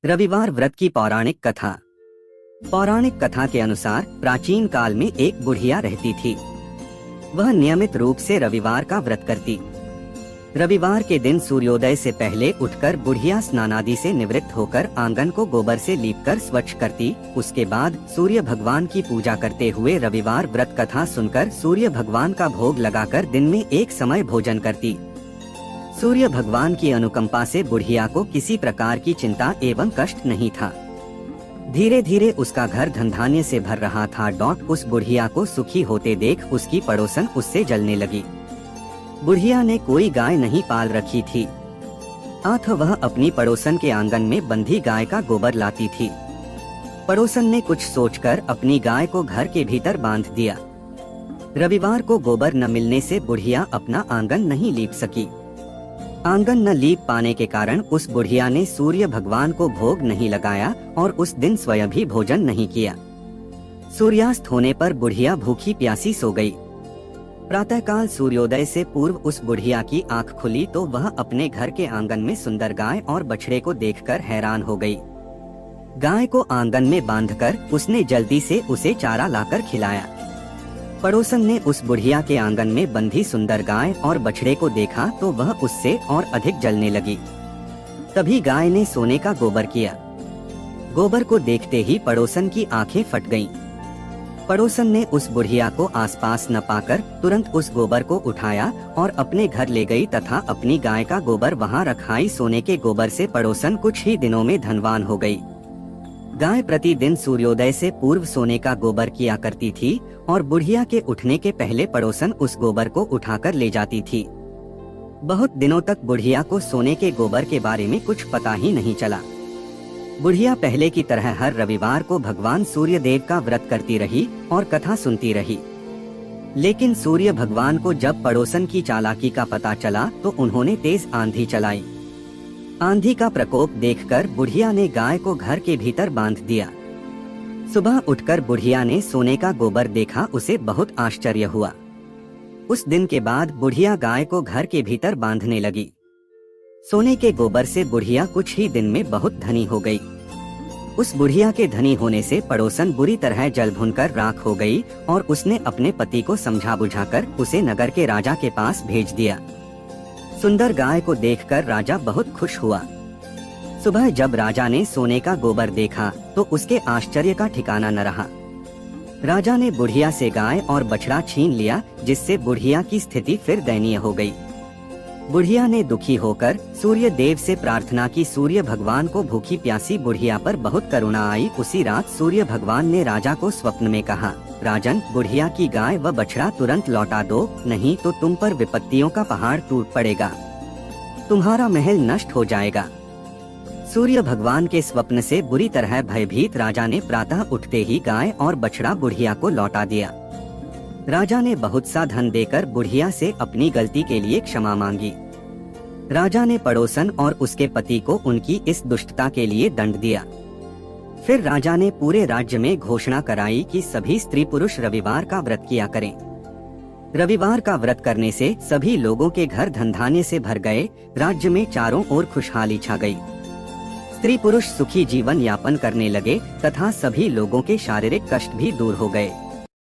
रविवार व्रत की पौराणिक कथा। पौराणिक कथा के अनुसार प्राचीन काल में एक बुढ़िया रहती थी। वह नियमित रूप से रविवार का व्रत करती। रविवार के दिन सूर्योदय से पहले उठकर बुढ़िया स्नानादि से निवृत्त होकर आंगन को गोबर से लीपकर स्वच्छ करती। उसके बाद सूर्य भगवान की पूजा करते हुए रविवार व्रत कथा सुनकर सूर्य भगवान का भोग लगाकर दिन में एक समय भोजन करती। सूर्य भगवान की अनुकंपा से बुढ़िया को किसी प्रकार की चिंता एवं कष्ट नहीं था। धीरे धीरे उसका घर धनधान्य से भर रहा था। उस बुढ़िया को सुखी होते देख उसकी पड़ोसन उससे जलने लगी। बुढ़िया ने कोई गाय नहीं पाल रखी थी, अतः वह अपनी पड़ोसन के आंगन में बंधी गाय का गोबर लाती थी। पड़ोसन ने कुछ सोचकर अपनी गाय को घर के भीतर बांध दिया। रविवार को गोबर न मिलने से बुढ़िया अपना आंगन नहीं लीप सकी। आंगन न लीप पाने के कारण उस बुढ़िया ने सूर्य भगवान को भोग नहीं लगाया और उस दिन स्वयं भी भोजन नहीं किया। सूर्यास्त होने पर बुढ़िया भूखी प्यासी सो गई। प्रातःकाल सूर्योदय से पूर्व उस बुढ़िया की आंख खुली तो वह अपने घर के आंगन में सुंदर गाय और बछड़े को देखकर हैरान हो गई। गाय को आंगन में बांधकर उसने जल्दी से उसे चारा लाकर खिलाया। पड़ोसन ने उस बुढ़िया के आंगन में बंधी सुंदर गाय और बछड़े को देखा तो वह उससे और अधिक जलने लगी। तभी गाय ने सोने का गोबर किया। गोबर को देखते ही पड़ोसन की आंखें फट गईं। पड़ोसन ने उस बुढ़िया को आसपास न पाकर तुरंत उस गोबर को उठाया और अपने घर ले गई तथा अपनी गाय का गोबर वहां रखाई। सोने के गोबर से पड़ोसन कुछ ही दिनों में धनवान हो गई। गाय प्रतिदिन सूर्योदय से पूर्व सोने का गोबर किया करती थी और बुढ़िया के उठने के पहले पड़ोसन उस गोबर को उठाकर ले जाती थी। बहुत दिनों तक बुढ़िया को सोने के गोबर के बारे में कुछ पता ही नहीं चला। बुढ़िया पहले की तरह हर रविवार को भगवान सूर्य देव का व्रत करती रही और कथा सुनती रही। लेकिन सूर्य भगवान को जब पड़ोसन की चालाकी का पता चला तो उन्होंने तेज आंधी चलाई। आंधी का प्रकोप देखकर बुढ़िया ने गाय को घर के भीतर बांध दिया। सुबह उठकर बुढ़िया ने सोने का गोबर देखा, उसे बहुत आश्चर्य हुआ। उस दिन के बाद बुढ़िया गाय को घर के भीतर बांधने लगी। सोने के गोबर से बुढ़िया कुछ ही दिन में बहुत धनी हो गई। उस बुढ़िया के धनी होने से पड़ोसन बुरी तरह जल भुनकर राख हो गई और उसने अपने पति को समझा बुझाकर उसे नगर के राजा के पास भेज दिया। सुंदर गाय को देखकर राजा बहुत खुश हुआ। सुबह जब राजा ने सोने का गोबर देखा तो उसके आश्चर्य का ठिकाना न रहा। राजा ने बुढ़िया से गाय और बछड़ा छीन लिया, जिससे बुढ़िया की स्थिति फिर दयनीय हो गई। बुढ़िया ने दुखी होकर सूर्य देव से प्रार्थना की। सूर्य भगवान को भूखी प्यासी बुढ़िया पर बहुत करुणा आई। उसी रात सूर्य भगवान ने राजा को स्वप्न में कहा, राजन, बुढ़िया की गाय व बछड़ा तुरंत लौटा दो, नहीं तो तुम पर विपत्तियों का पहाड़ टूट पड़ेगा, तुम्हारा महल नष्ट हो जाएगा। सूर्य भगवान के स्वप्न से बुरी तरह भयभीत राजा ने प्रातः उठते ही गाय और बछड़ा बुढ़िया को लौटा दिया। राजा ने बहुत सा धन देकर बुढ़िया से अपनी गलती के लिए क्षमा मांगी। राजा ने पड़ोसन और उसके पति को उनकी इस दुष्टता के लिए दंड दिया। फिर राजा ने पूरे राज्य में घोषणा कराई कि सभी स्त्री पुरुष रविवार का व्रत किया करें। रविवार का व्रत करने से सभी लोगों के घर धनधान्य से भर गए। राज्य में चारों ओर खुशहाली छा गई। स्त्री पुरुष सुखी जीवन यापन करने लगे तथा सभी लोगों के शारीरिक कष्ट भी दूर हो गए।